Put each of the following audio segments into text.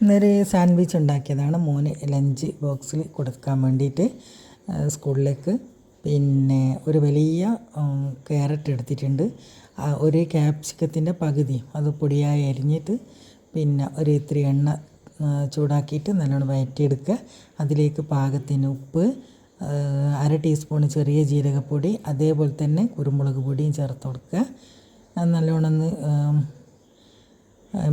ഇന്നൊരു സാൻഡ്വിച്ച് ഉണ്ടാക്കിയതാണ് മോന് ലഞ്ച് ബോക്സിൽ കൊടുക്കാൻ വേണ്ടിയിട്ട് സ്കൂളിലേക്ക്. പിന്നെ ഒരു വലിയ ക്യാരറ്റ് എടുത്തിട്ടുണ്ട്, ഒരു ക്യാപ്സിക്കത്തിൻ്റെ പകുതി അത് പൊടിയായി അരിഞ്ഞിട്ട്, പിന്നെ ഒരു ഇത്തിരി എണ്ണ ചൂടാക്കിയിട്ട് നല്ലോണം വഴറ്റിയെടുക്കുക. അതിലേക്ക് പാകത്തിന് ഉപ്പ്, അര ടീസ്പൂൺ ചെറിയ ജീരകപ്പൊടി, അതേപോലെ തന്നെ കുരുമുളക് പൊടിയും ചേർത്ത് കൊടുക്കുക. നല്ലോണം ഒന്ന്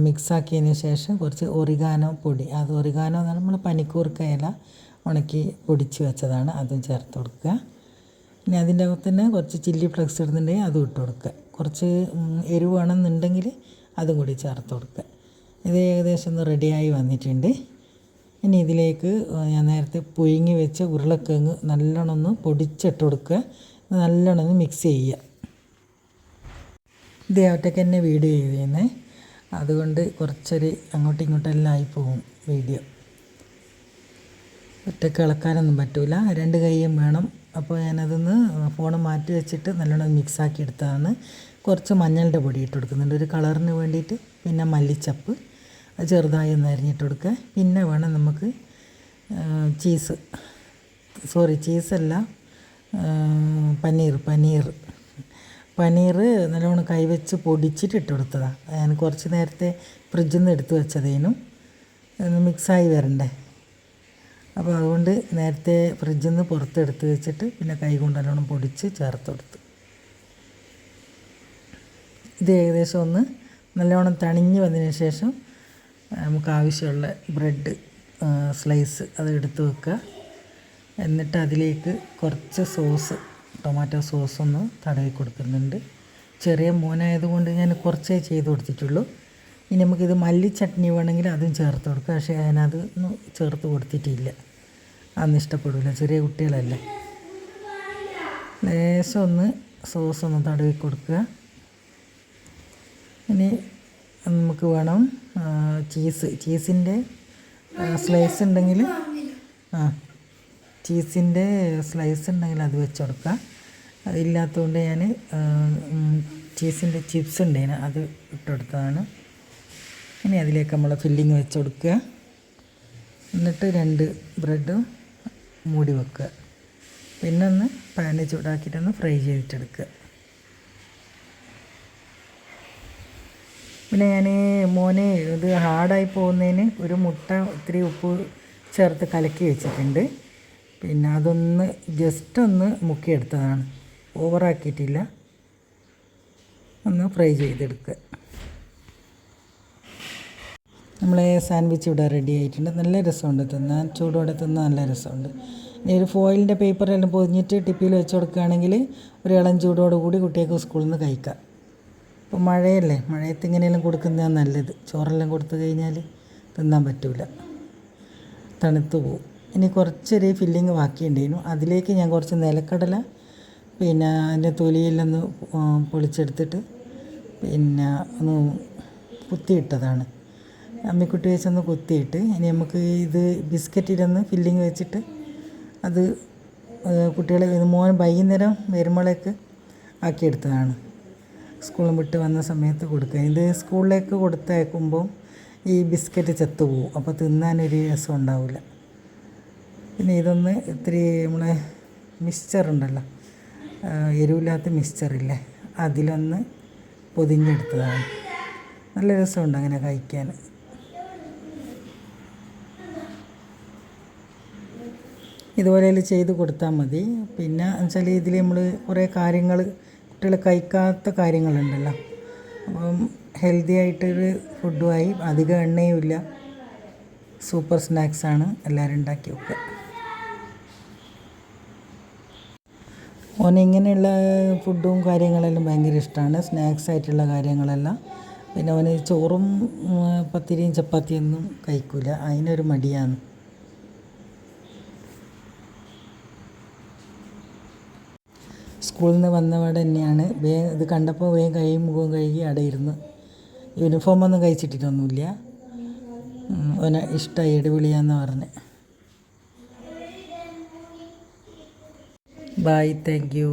മിക്സാക്കിയതിന് ശേഷം കുറച്ച് ഒറിഗാനോ പൊടി, അത് ഒറിഗാനോ എന്ന് നമ്മൾ പനിക്കൂർക്ക ഇല ഉണക്കി പൊടിച്ച് വെച്ചതാണ്, അതും ചേർത്ത് കൊടുക്കുക. ഇനി അതിൻ്റെ അകത്ത് തന്നെ കുറച്ച് ചില്ലി ഫ്ലെക്സ് ഇടുന്നുണ്ടെങ്കിൽ അതും ഇട്ട് കൊടുക്കുക. കുറച്ച് എരിവ് വേണമെന്നുണ്ടെങ്കിൽ അതും കൂടി ചേർത്ത് കൊടുക്കുക. ഇത് ഏകദേശം ഒന്ന് റെഡിയായി വന്നിട്ടുണ്ട്. ഇനി ഇതിലേക്ക് ഞാൻ നേരത്തെ പുഴുങ്ങി വെച്ച ഉരുളക്കിഴങ്ങ് നല്ലോണം ഒന്ന് പൊടിച്ചിട്ട് കൊടുക്കുക. നല്ലോണം ഒന്ന് മിക്സ് ചെയ്യുക. ഇത് ഒറ്റയ്ക്ക് തന്നെ വീഡിയോ ചെയ്യുന്നത്, അതുകൊണ്ട് കുറച്ചൊരു അങ്ങോട്ടും ഇങ്ങോട്ടെല്ലാം ആയിപ്പോവും വീഡിയോ. ഒറ്റയ്ക്ക് ഇളക്കാനൊന്നും പറ്റില്ല, രണ്ട് കൈയും വേണം. അപ്പോൾ ഞാനതൊന്ന് ഫോൺ മാറ്റി വെച്ചിട്ട് നല്ലോണം മിക്സാക്കി എടുത്തതാണ്. കുറച്ച് മഞ്ഞളുടെ പൊടി ഇട്ട് കൊടുക്കുന്നുണ്ട് ഒരു കളറിന് വേണ്ടിയിട്ട്. പിന്നെ മല്ലിച്ചപ്പ് അത് ചെറുതായി ഒന്ന് അരിഞ്ഞിട്ട് കൊടുക്കുക. പിന്നെ വേണം നമുക്ക് ചീസല്ല, പനീർ നല്ലോണം കൈവച്ച് പൊടിച്ചിട്ട് ഇട്ട് കൊടുത്തതാണ്. ഞാൻ കുറച്ച് നേരത്തെ ഫ്രിഡ്ജിൽ നിന്ന് എടുത്ത് വെച്ചതേനും, ഒന്ന് മിക്സായി വരണ്ടേ. അപ്പോൾ അതുകൊണ്ട് നേരത്തെ ഫ്രിഡ്ജിൽ നിന്ന് പുറത്തെടുത്ത് വെച്ചിട്ട് പിന്നെ കൈ കൊണ്ട് നല്ലോണം പൊടിച്ച് ചേർത്ത് കൊടുത്തു. ഇത് ഏകദേശം ഒന്ന് നല്ലോണം തണിഞ്ഞ് വന്നതിന് ശേഷം നമുക്ക് ആവശ്യമുള്ള ബ്രെഡ് സ്ലൈസ് അത് എടുത്ത് വെക്കുക. എന്നിട്ട് അതിലേക്ക് കുറച്ച് ടൊമാറ്റോ സോസൊന്ന് തടവി കൊടുക്കുന്നുണ്ട്. ചെറിയ മോനായതുകൊണ്ട് ഞാൻ കുറച്ചേ ചെയ്ത് കൊടുത്തിട്ടുള്ളൂ. ഇനി നമുക്കിത് മല്ലി ചട്നി വേണമെങ്കിൽ അതും ചേർത്ത് കൊടുക്കുക. പക്ഷേ ഞാനതൊന്നും ചേർത്ത് കൊടുത്തിട്ടില്ല, അതൊന്നും ഇഷ്ടപ്പെടില്ല, ചെറിയ കുട്ടികളല്ലേ. ലേശം ഒന്ന് സോസൊന്ന് തടവി കൊടുക്കുക. ഇനി നമുക്ക് വേണം ചീസിൻ്റെ സ്ലൈസ് ഉണ്ടെങ്കിൽ അത് വെച്ച് കൊടുക്കുക. അതില്ലാത്തതുകൊണ്ട് ഞാൻ ചീസിൻ്റെ ചിപ്സ് ഉണ്ടായിന്, അത് ഇട്ടെടുത്തതാണ്. ഇനി അതിലേക്ക് നമ്മൾ ഫില്ലിങ് വെച്ച് കൊടുക്കുക. എന്നിട്ട് 2 ബ്രെഡും മൂടി വെക്കുക. പിന്നെ ഒന്ന് പാന് ചൂടാക്കിയിട്ടൊന്ന് ഫ്രൈ ചെയ്തിട്ടെടുക്കുക. പിന്നെ ഞാൻ മോനെ ഇത് ഹാർഡായി പോകുന്നതിന് ഒരു മുട്ട ഇത്തിരി ഉപ്പ് ചേർത്ത് കലക്കി വെച്ചിട്ടുണ്ട്. പിന്നെ അതൊന്ന് ജസ്റ്റ് ഒന്ന് മുക്കിയെടുത്തതാണ്, ഓവറാക്കിയിട്ടില്ല. ഒന്ന് ഫ്രൈ ചെയ്തെടുക്കുക. നമ്മളെ സാൻഡ്വിച്ച് ഇവിടെ റെഡി ആയിട്ടുണ്ട്. നല്ല രസമുണ്ട് തിന്നാൻ, ചൂടോടെ തിന്നാൻ നല്ല രസമുണ്ട്. ഇനി ഒരു ഫോയിലിൻ്റെ പേപ്പറെല്ലാം പൊതിഞ്ഞിട്ട് ടിപ്പിയിൽ വെച്ച് കൊടുക്കുകയാണെങ്കിൽ ഒരു ഇളം ചൂടോടുകൂടി കുട്ടികൾക്ക് സ്കൂളിൽ നിന്ന് കഴിക്കാം. ഇപ്പോൾ മഴയല്ലേ, മഴയത്ത് ഇങ്ങനെയെല്ലാം കൊടുക്കുന്നതാണ് നല്ലത്. ചോറെല്ലാം കൊടുത്തു കഴിഞ്ഞാൽ തിന്നാൻ പറ്റില്ല, തണുത്ത് പോവും. ഇനി കുറച്ചൊരു ഫില്ലിങ് ബാക്കിയുണ്ടായിരുന്നു, അതിലേക്ക് ഞാൻ കുറച്ച് നിലക്കടല പിന്നെ അതിൻ്റെ തൊലിയെല്ലാം ഒന്ന് പൊളിച്ചെടുത്തിട്ട് പിന്നെ ഒന്ന് കുത്തിയിട്ടതാണ്. അമ്മിക്കുട്ടി വെച്ചൊന്ന് കുത്തിയിട്ട് ഇനി നമുക്ക് ഇത് ബിസ്ക്കറ്റിലൊന്ന് ഫില്ലിങ് വെച്ചിട്ട് അത് കുട്ടികളെ മോൻ വൈകുന്നേരം വരുമ്പോഴേക്ക് ആക്കിയെടുത്തതാണ്. സ്കൂളിൽ വിട്ട് വന്ന സമയത്ത് കൊടുക്കുക. ഇത് സ്കൂളിലേക്ക് കൊടുത്തയക്കുമ്പോൾ ഈ ബിസ്ക്കറ്റ് ചത്തുപോകും, അപ്പോൾ തിന്നാനൊരു രസം ഉണ്ടാവില്ല. പിന്നെ ഇതൊന്ന് ഇത്തിരി നമ്മളെ മിക്സ്ചറുണ്ടല്ലോ, എരിവില്ലാത്ത മിക്സ്ചറില്ലേ, അതിലൊന്ന് പൊതിഞ്ഞെടുത്തതാണ്. നല്ല രസമുണ്ട് അങ്ങനെ കഴിക്കാൻ. ഇതുപോലെ ചെയ്ത് കൊടുത്താൽ മതി. പിന്നെ വെച്ചാൽ ഇതിൽ നമ്മൾ കുറേ കാര്യങ്ങൾ കുട്ടികൾ കഴിക്കാത്ത കാര്യങ്ങളുണ്ടല്ലോ, അപ്പം ഹെൽത്തി ആയിട്ടൊരു ഫുഡുമായി, അധികം എണ്ണയുമില്ല, സൂപ്പർ സ്നാക്സാണ്. എല്ലാവരും ഉണ്ടാക്കി വെക്കുക. ഓനിങ്ങനെയുള്ള ഫുഡും കാര്യങ്ങളെല്ലാം ഭയങ്കര ഇഷ്ടമാണ്, സ്നാക്സ് ആയിട്ടുള്ള കാര്യങ്ങളെല്ലാം. പിന്നെ ഓന് ചോറും പത്തിരിയും ചപ്പാത്തിയൊന്നും കഴിക്കില്ല, അതിനൊരു മടിയാണ്. സ്കൂളിൽ നിന്ന് വന്നപാടെ തന്നെയാണ് ഇത് കണ്ടപ്പോൾ വേഗം കൈയും മുഖവും കഴുകി അവിടെ ഇരുന്ന്. യൂണിഫോമൊന്നും കഴിച്ചിട്ടിട്ടൊന്നുമില്ല, ഓന് ഇഷ്ടമായി, അടിപൊളിയാന്ന് പറഞ്ഞ്. Bye, thank U.